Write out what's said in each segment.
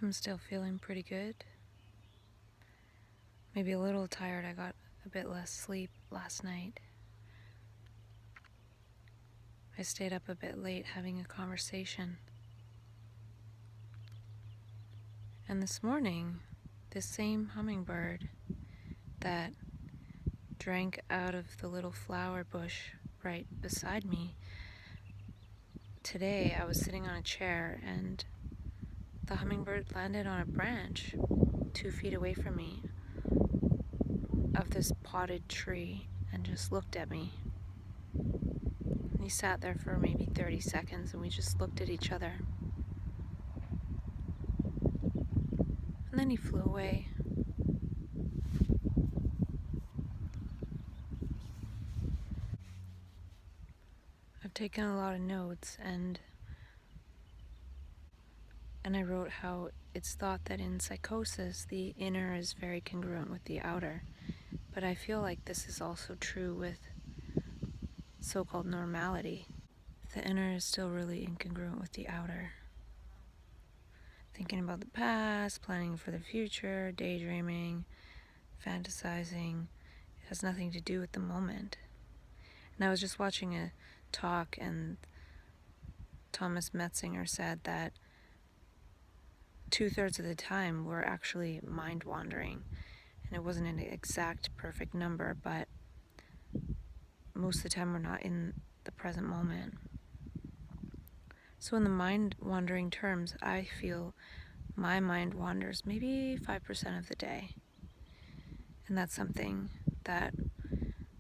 I'm still feeling pretty good. Maybe a little tired. I got a bit less sleep last night. I stayed up a bit late having a conversation. And this morning, this same hummingbird that drank out of the little flower bush right beside me, today I was sitting on a chair and the hummingbird landed on a branch 2 feet away from me of this potted tree and just looked at me. And he sat there for maybe 30 seconds and we just looked at each other. And then he flew away. I've taken a lot of notes and I wrote how it's thought that in psychosis the inner is very congruent with the outer. But I feel like this is also true with so-called normality. The inner is still really incongruent with the outer. Thinking about the past, planning for the future, daydreaming, fantasizing, it has nothing to do with the moment. And I was just watching a talk and Thomas Metzinger said that 2/3 of the time we're actually mind wandering. And it wasn't an exact perfect number, but most of the time we're not in the present moment. So in the mind wandering terms, I feel my mind wanders maybe 5% of the day. And that's something that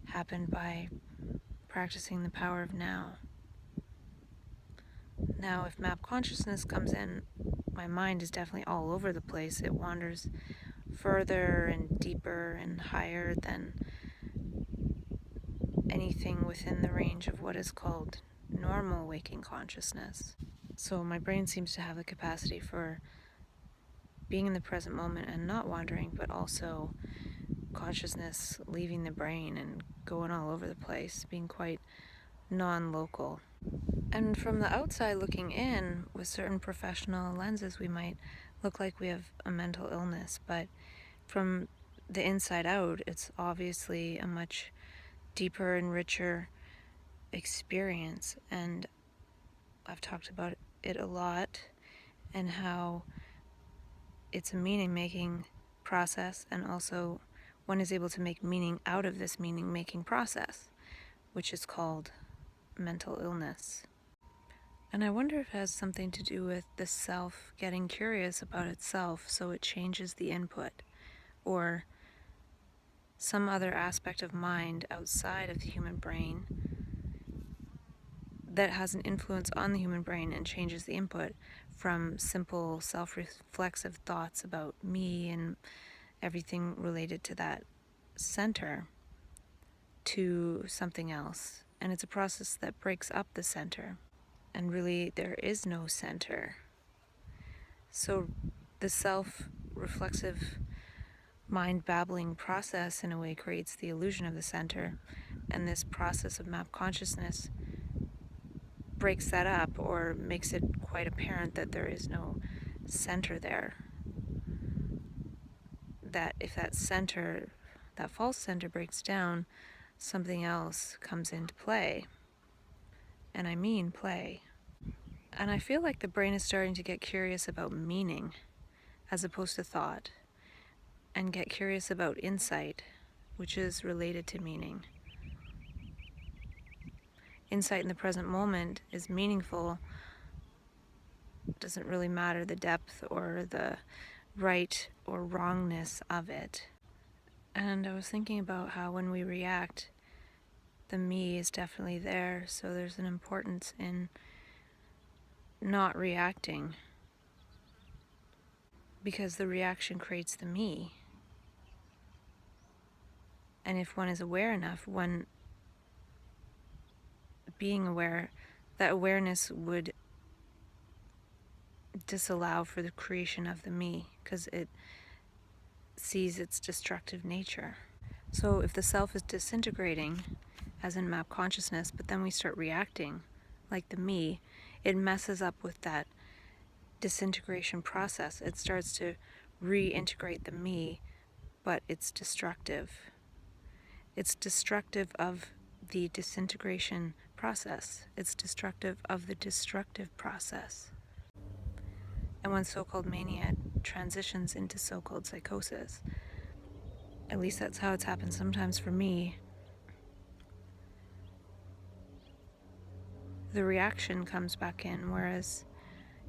happened by practicing the power of now. Now, if map consciousness comes in, my mind is definitely all over the place. It wanders further and deeper and higher than anything within the range of what is called normal waking consciousness. So my brain seems to have the capacity for being in the present moment and not wandering, but also consciousness leaving the brain and going all over the place, being quite non-local. And from the outside looking in, with certain professional lenses, we might look like we have a mental illness, but from the inside out, it's obviously a much deeper and richer experience. And I've talked about it a lot and how it's a meaning-making process, and also one is able to make meaning out of this meaning-making process, which is called mental illness. And I wonder if it has something to do with the self getting curious about itself, so it changes the input, or some other aspect of mind outside of the human brain that has an influence on the human brain and changes the input from simple self-reflexive thoughts about me and everything related to that center to something else. And it's a process that breaks up the center. And really, there is no center. So the self-reflexive mind-babbling process, in a way, creates the illusion of the center. And this process of map consciousness breaks that up, or makes it quite apparent that there is no center there. That if that center, that false center breaks down, something else comes into play. And I mean play. And I feel like the brain is starting to get curious about meaning as opposed to thought, and get curious about insight, which is related to meaning. Insight in the present moment is meaningful. It doesn't really matter the depth or the right or wrongness of it. And I was thinking about how when we react, the me is definitely there, so there's an importance in not reacting, because the reaction creates the me. And if one is aware enough, one being aware, that awareness would disallow for the creation of the me, because it sees its destructive nature. So if the self is disintegrating, as in map consciousness, but then we start reacting like the me, it messes up with that disintegration process. It starts to reintegrate the me, but it's destructive. It's destructive of the disintegration process. It's destructive of the destructive process. And when so-called mania transitions into so-called psychosis, at least that's how it's happened sometimes for me, the reaction comes back in, whereas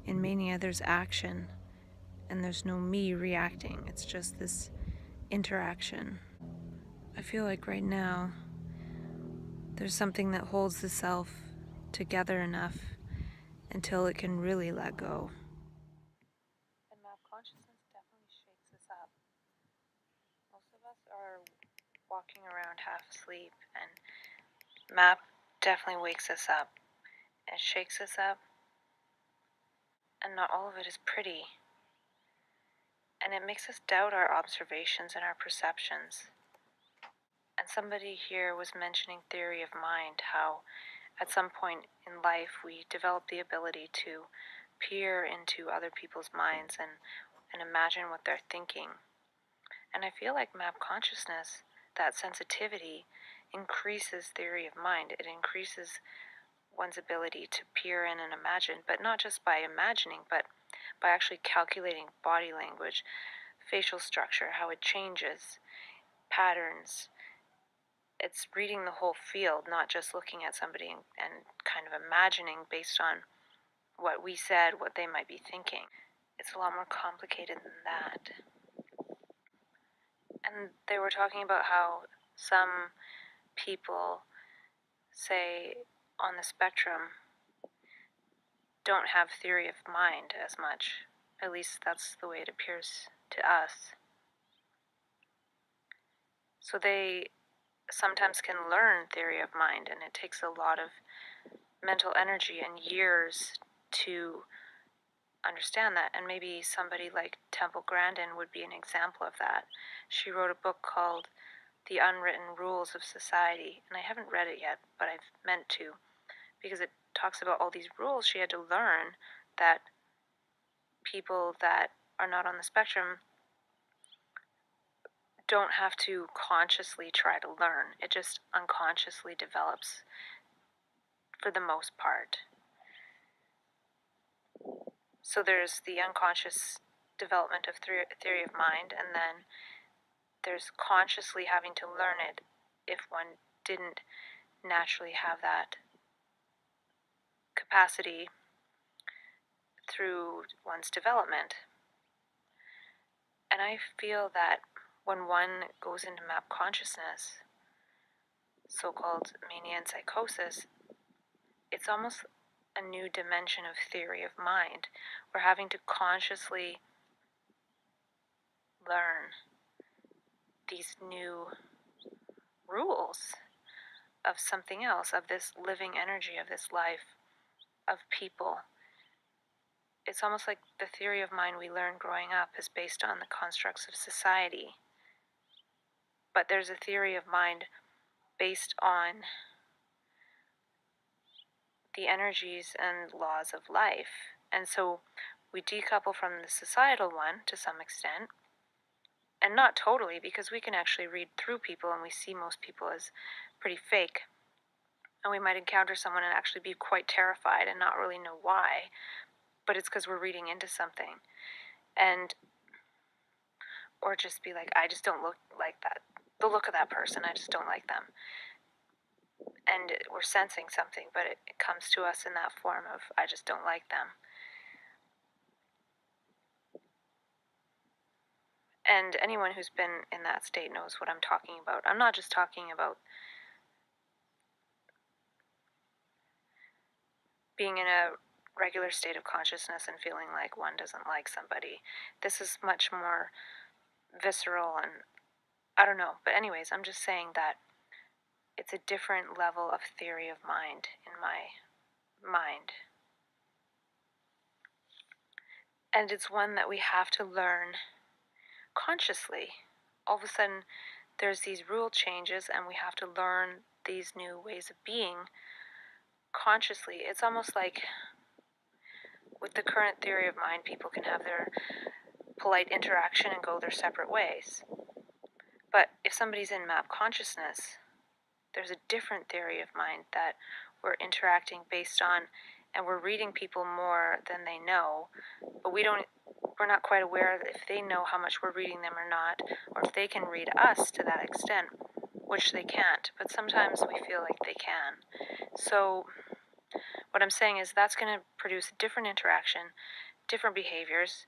in mania there's action and there's no me reacting. It's just this interaction. I feel like right now there's something that holds the self together enough until it can really let go. And map consciousness definitely shakes us up. Most of us are walking around half asleep, and map definitely wakes us up. It shakes us up, and not all of it is pretty. And it makes us doubt our observations and our perceptions. And somebody here was mentioning theory of mind, how at some point in life we develop the ability to peer into other people's minds and imagine what they're thinking. And I feel like map consciousness, that sensitivity, increases theory of mind. It increases one's ability to peer in and imagine, but not just by imagining, but by actually calculating body language, facial structure, how it changes, patterns. It's reading the whole field, not just looking at somebody and kind of imagining based on what we said, what they might be thinking. It's a lot more complicated than that. And they were talking about how some people, say, on the spectrum, don't have theory of mind as much. At least that's the way it appears to us. So they sometimes can learn theory of mind, and it takes a lot of mental energy and years to understand that. And maybe somebody like Temple Grandin would be an example of that. She wrote a book called The Unwritten Rules of Society, and I haven't read it yet, but I've meant to, because it talks about all these rules she had to learn that people that are not on the spectrum don't have to consciously try to learn. It just unconsciously develops for the most part. So there's the unconscious development of theory of mind, and then there's consciously having to learn it if one didn't naturally have that capacity through one's development. And I feel that when one goes into map consciousness, so-called mania and psychosis, it's almost a new dimension of theory of mind. We're having to consciously learn these new rules of something else, of this living energy, of this life, of people. It's almost like the theory of mind we learn growing up is based on the constructs of society. But there's a theory of mind based on the energies and laws of life. And so we decouple from the societal one to some extent, and not totally, because we can actually read through people and we see most people as pretty fake. And we might encounter someone and actually be quite terrified and not really know why, but it's because we're reading into something. And or just be like, I just don't look like that. The look of that person, I just don't like them. And we're sensing something, but it comes to us in that form of, I just don't like them. And anyone who's been in that state knows what I'm talking about. I'm not just talking about being in a regular state of consciousness and feeling like one doesn't like somebody. This is much more visceral and I don't know. But anyways, I'm just saying that it's a different level of theory of mind in my mind. And it's one that we have to learn consciously. All of a sudden, there's these rule changes and we have to learn these new ways of being consciously. It's almost like with the current theory of mind, people can have their polite interaction and go their separate ways. But if somebody's in map consciousness, there's a different theory of mind that we're interacting based on, and we're reading people more than they know, but we're not quite aware if they know how much we're reading them or not, or if they can read us to that extent, which they can't, but sometimes we feel like they can. So what I'm saying is that's going to produce a different interaction, different behaviors,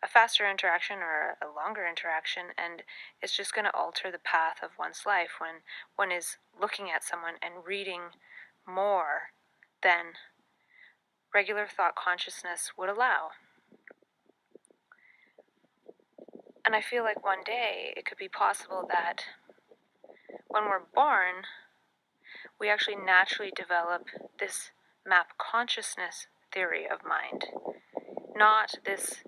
a faster interaction or a longer interaction, and it's just going to alter the path of one's life when one is looking at someone and reading more than regular thought consciousness would allow. And I feel like one day it could be possible that when we're born, we actually naturally develop this map consciousness theory of mind, not this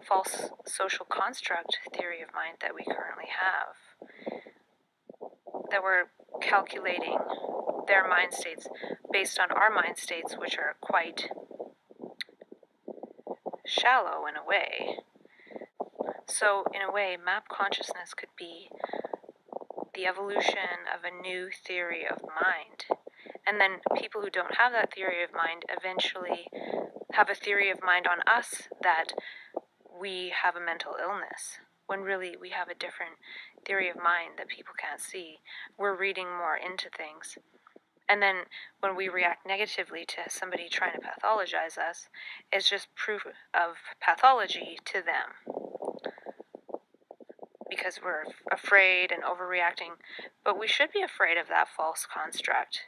false social construct theory of mind that we currently have, that we're calculating their mind states based on our mind states, which are quite shallow in a way. So in a way, map consciousness could be the evolution of a new theory of mind. And then people who don't have that theory of mind eventually have a theory of mind on us that we have a mental illness, when really we have a different theory of mind that people can't see. We're reading more into things. And then when we react negatively to somebody trying to pathologize us, it's just proof of pathology to them, because we're afraid and overreacting. But we should be afraid of that false construct.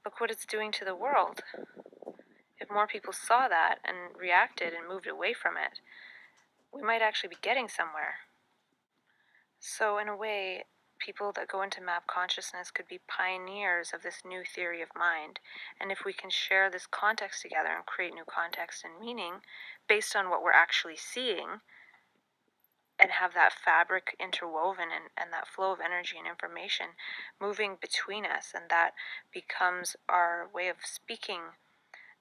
Look what it's doing to the world. If more people saw that and reacted and moved away from it, we might actually be getting somewhere. So in a way, people that go into map consciousness could be pioneers of this new theory of mind. And if we can share this context together and create new context and meaning based on what we're actually seeing, and have that fabric interwoven and that flow of energy and information moving between us, and that becomes our way of speaking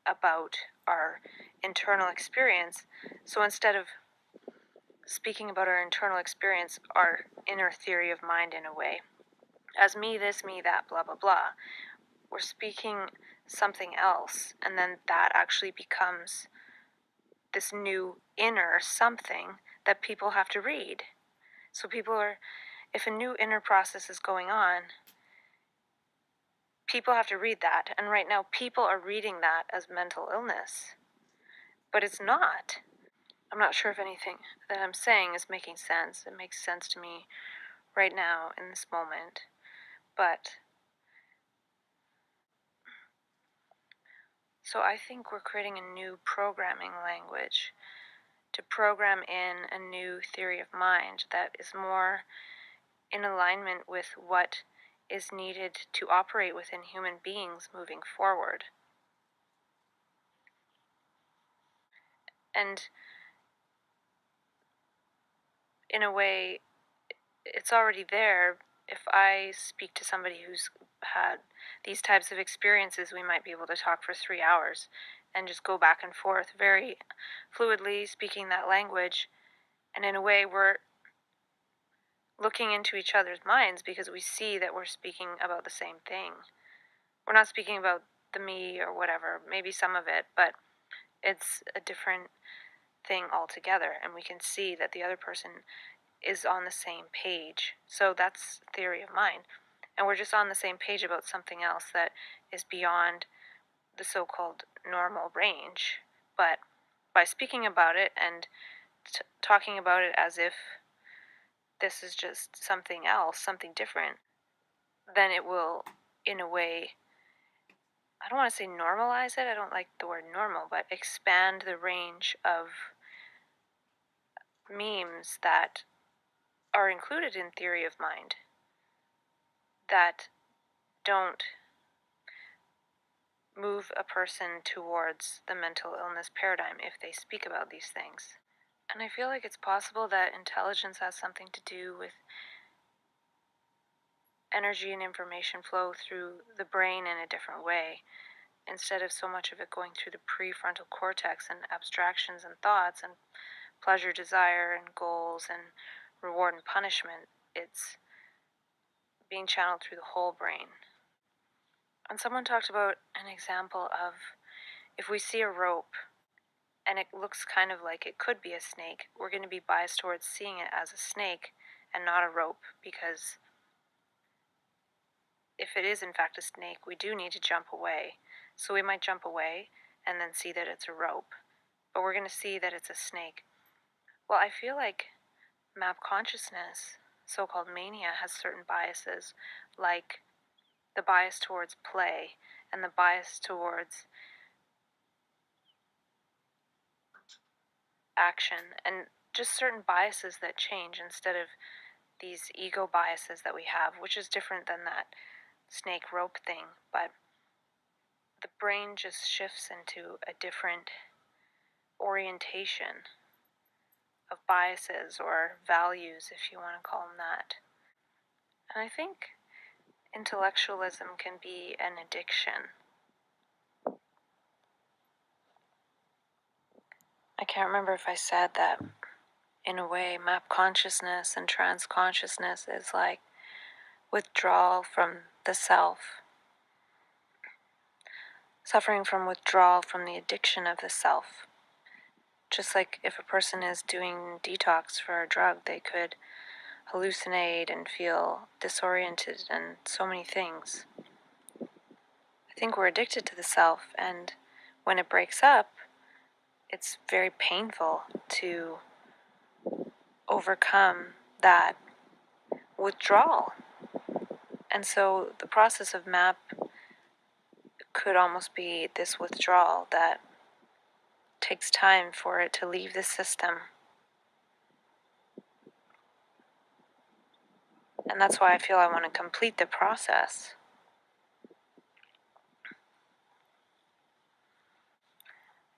about our internal experience. So instead of speaking about our internal experience, our inner theory of mind in a way, as me this, me that, blah, blah, blah, we're speaking something else, and then that actually becomes this new inner something that people have to read. So if a new inner process is going on, people have to read that. And right now, people are reading that as mental illness. But it's not. I'm not sure if anything that I'm saying is making sense. It makes sense to me right now in this moment. So I think we're creating a new programming language to program in a new theory of mind that is more in alignment with what is needed to operate within human beings moving forward. And in a way, it's already there. If I speak to somebody who's had these types of experiences, we might be able to talk for 3 hours and just go back and forth very fluidly, speaking that language. And in a way, we're looking into each other's minds because we see that we're speaking about the same thing. We're not speaking about the me or whatever, maybe some of it, but it's a different thing altogether, and we can see that the other person is on the same page. So that's theory of mind. And we're just on the same page about something else that is beyond the so-called normal range. But by speaking about it and talking about it as if this is just something else, something different, then it will, in a way, I don't want to say normalize it, I don't like the word normal, but expand the range of memes that are included in theory of mind that don't move a person towards the mental illness paradigm if they speak about these things. And I feel like it's possible that intelligence has something to do with energy and information flow through the brain in a different way. instead of so much of it going through the prefrontal cortex and abstractions and thoughts and pleasure, desire, and goals and reward and punishment, it's being channeled through the whole brain. And someone talked about an example of if we see a rope and it looks kind of like it could be a snake, we're going to be biased towards seeing it as a snake and not a rope, because if it is in fact a snake, we do need to jump away. So we might jump away and then see that it's a rope, but we're going to see that it's a snake. Well, I feel like map consciousness, so-called mania, has certain biases, like the bias towards play and the bias towards action, and just certain biases that change instead of these ego biases that we have, which is different than that snake rope thing. But the brain just shifts into a different orientation of biases or values, if you want to call them that. And I think intellectualism can be an addiction. I can't remember if I said that in a way, map consciousness and trance consciousness is like withdrawal from the self, suffering from withdrawal from the addiction of the self. Just like if a person is doing detox for a drug, they could hallucinate and feel disoriented and so many things. I think we're addicted to the self, and when it breaks up, it's very painful to overcome that withdrawal. And so the process of MAP could almost be this withdrawal that takes time for it to leave the system. And that's why I feel I want to complete the process.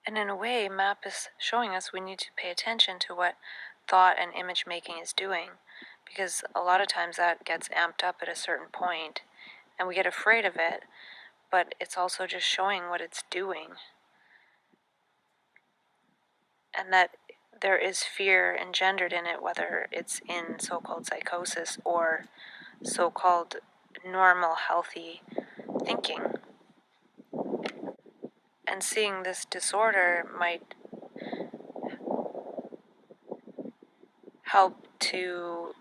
And in a way, MAP is showing us we need to pay attention to what thought and image making is doing, because a lot of times that gets amped up at a certain point and we get afraid of it, but it's also just showing what it's doing. And that there is fear engendered in it, whether it's in so-called psychosis or so-called normal, healthy thinking. And seeing this disorder might help to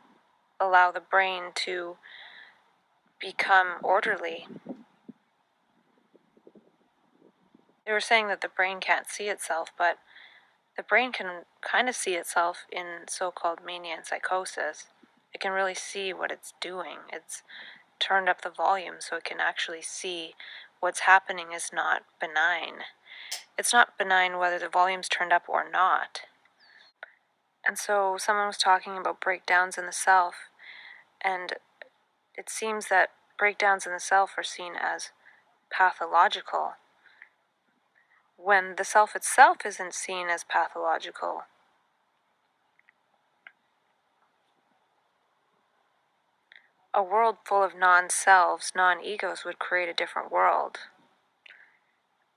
allow the brain to become orderly. They were saying that the brain can't see itself, but the brain can kind of see itself in so-called mania and psychosis. It can really see what it's doing. It's turned up the volume so it can actually see what's happening is not benign. It's not benign whether the volume's turned up or not. And so someone was talking about breakdowns in the self, and it seems that breakdowns in the self are seen as pathological, when the self itself isn't seen as pathological. A world full of non-selves, non-egos would create a different world.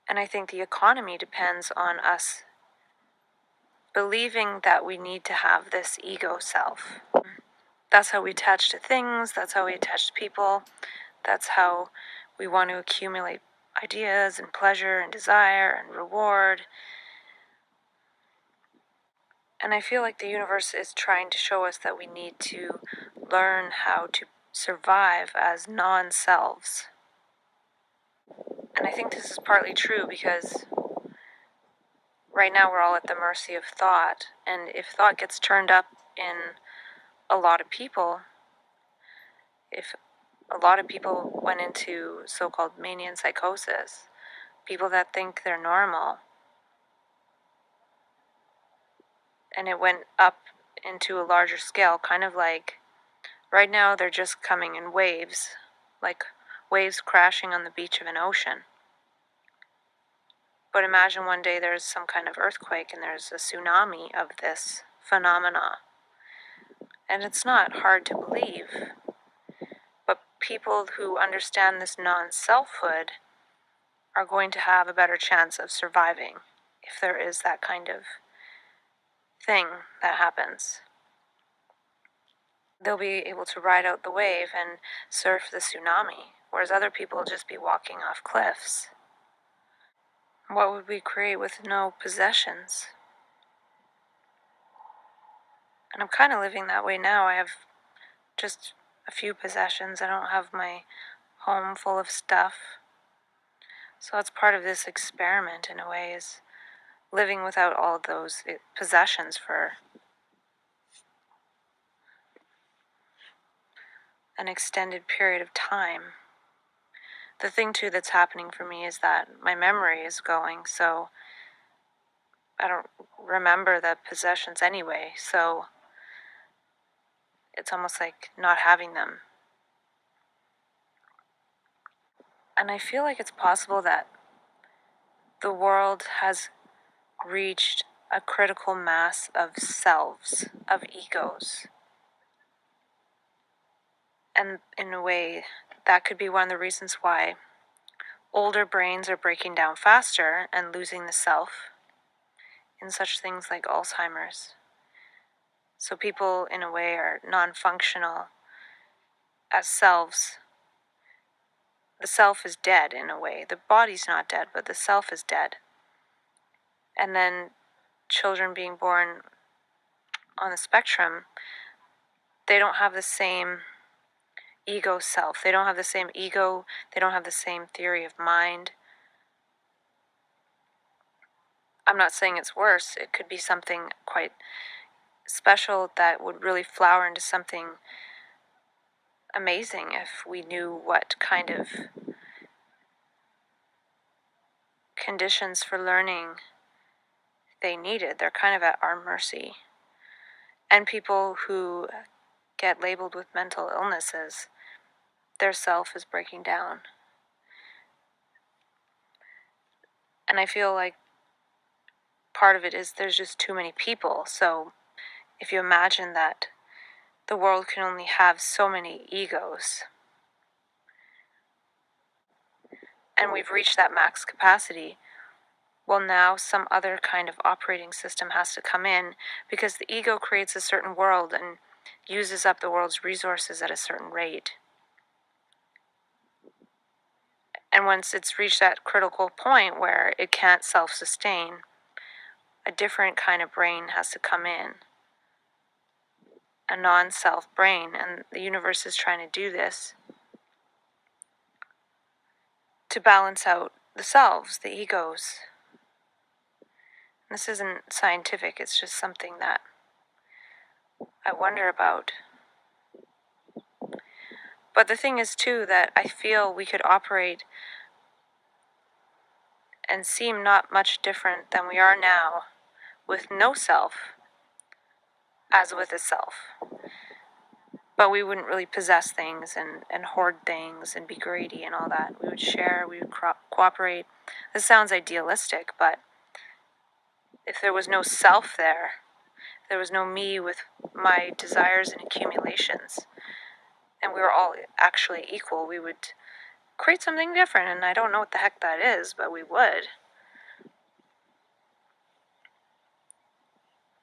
And I think the economy depends on us believing that we need to have this ego self. That's how we attach to things, that's how we attach to people, that's how we want to accumulate ideas and pleasure and desire and reward. And I feel like the universe is trying to show us that we need to learn how to survive as non-selves. And I think this is partly true because right now we're all at the mercy of thought, and if thought gets turned up in a lot of people, if a lot of people went into so-called mania and psychosis, people that think they're normal, and it went up into a larger scale, kind of like right now they're just coming in waves, like waves crashing on the beach of an ocean. But imagine one day there's some kind of earthquake and there's a tsunami of this phenomena. And it's not hard to believe. But people who understand this non-selfhood are going to have a better chance of surviving if there is that kind of thing that happens. They'll be able to ride out the wave and surf the tsunami, whereas other people will just be walking off cliffs. What would we create with no possessions? And I'm kind of living that way now. I have just a few possessions. I don't have my home full of stuff. So it's part of this experiment in a way, is living without all of those possessions for an extended period of time. The thing too that's happening for me is that my memory is going, so I don't remember the possessions anyway, so it's almost like not having them. And I feel like it's possible that the world has reached a critical mass of selves, of egos. And in a way, that could be one of the reasons why older brains are breaking down faster and losing the self in such things like Alzheimer's. So people, in a way, are non-functional as selves. The self is dead in a way. The body's not dead, but the self is dead. And then children being born on the spectrum, they don't have the same ego self. They don't have the same ego. They don't have the same theory of mind. I'm not saying it's worse. It could be something quite special that would really flower into something amazing if we knew what kind of conditions for learning they needed. They're kind of at our mercy. And people who get labeled with mental illnesses, their self is breaking down. And I feel like part of it is there's just too many people. So if you imagine that the world can only have so many egos, and we've reached that max capacity, well, now some other kind of operating system has to come in, because the ego creates a certain world and uses up the world's resources at a certain rate. And once it's reached that critical point where it can't self-sustain, a different kind of brain has to come in, a non-self brain, and the universe is trying to do this to balance out the selves, the egos. This isn't scientific, it's just something that I wonder about. But the thing is, too, that I feel we could operate and seem not much different than we are now with no self as with a self. But we wouldn't really possess things and hoard things and be greedy and all that. We would share, we would cooperate. This sounds idealistic, but if there was no self there, if there was no me with my desires and accumulations, and we were all actually equal, we would create something different. And I don't know what the heck that is, but we would.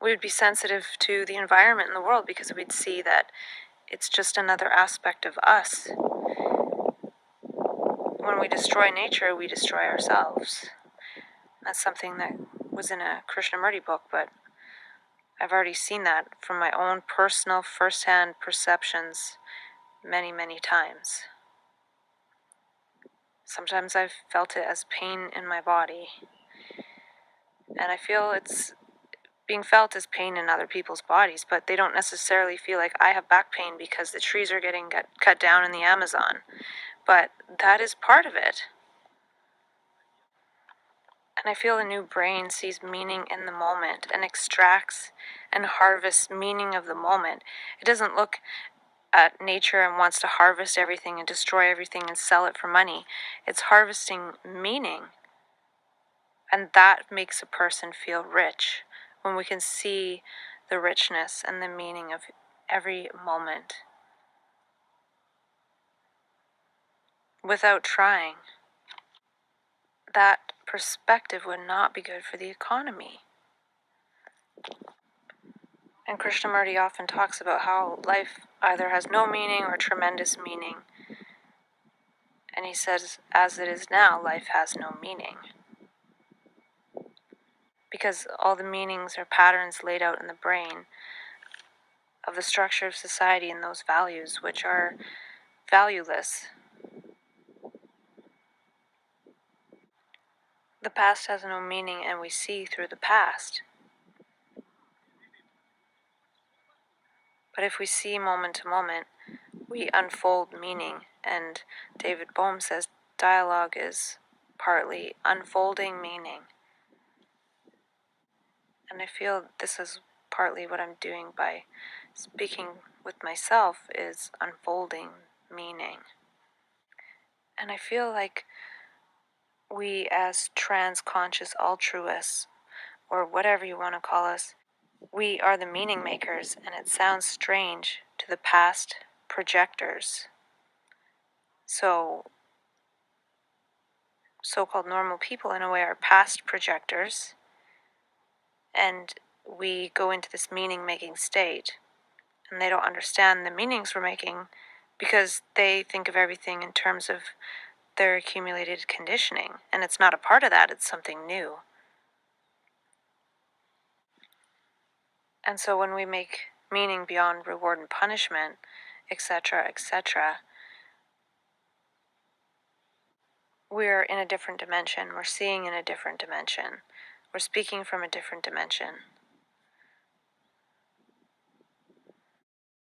We would be sensitive to the environment in the world because we'd see that it's just another aspect of us. When we destroy nature, we destroy ourselves. That's something that was in a Krishnamurti book, but I've already seen that from my own personal first-hand perceptions many, many times. Sometimes I've felt it as pain in my body, and I feel it's being felt as pain in other people's bodies, but they don't necessarily feel like I have back pain because the trees are getting cut down in the Amazon. But that is part of it. And I feel the new brain sees meaning in the moment and extracts and harvests meaning of the moment. It doesn't look at nature and wants to harvest everything and destroy everything and sell it for money. It's harvesting meaning. And that makes a person feel rich, when we can see the richness and the meaning of every moment without trying. that perspective would not be good for the economy. And Krishnamurti often talks about how life either has no meaning or tremendous meaning. And he says, as it is now, life has no meaning. Because all the meanings are patterns laid out in the brain of the structure of society and those values which are valueless. The past has no meaning, and we see through the past. But if we see moment to moment, we unfold meaning. And David Bohm says dialogue is partly unfolding meaning. And I feel this is partly what I'm doing by speaking with myself, is unfolding meaning. And I feel like we as trans-conscious altruists, or whatever you want to call us, we are the meaning makers, and it sounds strange to the past projectors. So, so-called normal people, in a way, are past projectors, and we go into this meaning-making state, and they don't understand the meanings we're making because they think of everything in terms of their accumulated conditioning, and it's not a part of that, it's something new. And so when we make meaning beyond reward and punishment, etc., etc., we're in a different dimension. We're seeing in a different dimension. We're speaking from a different dimension.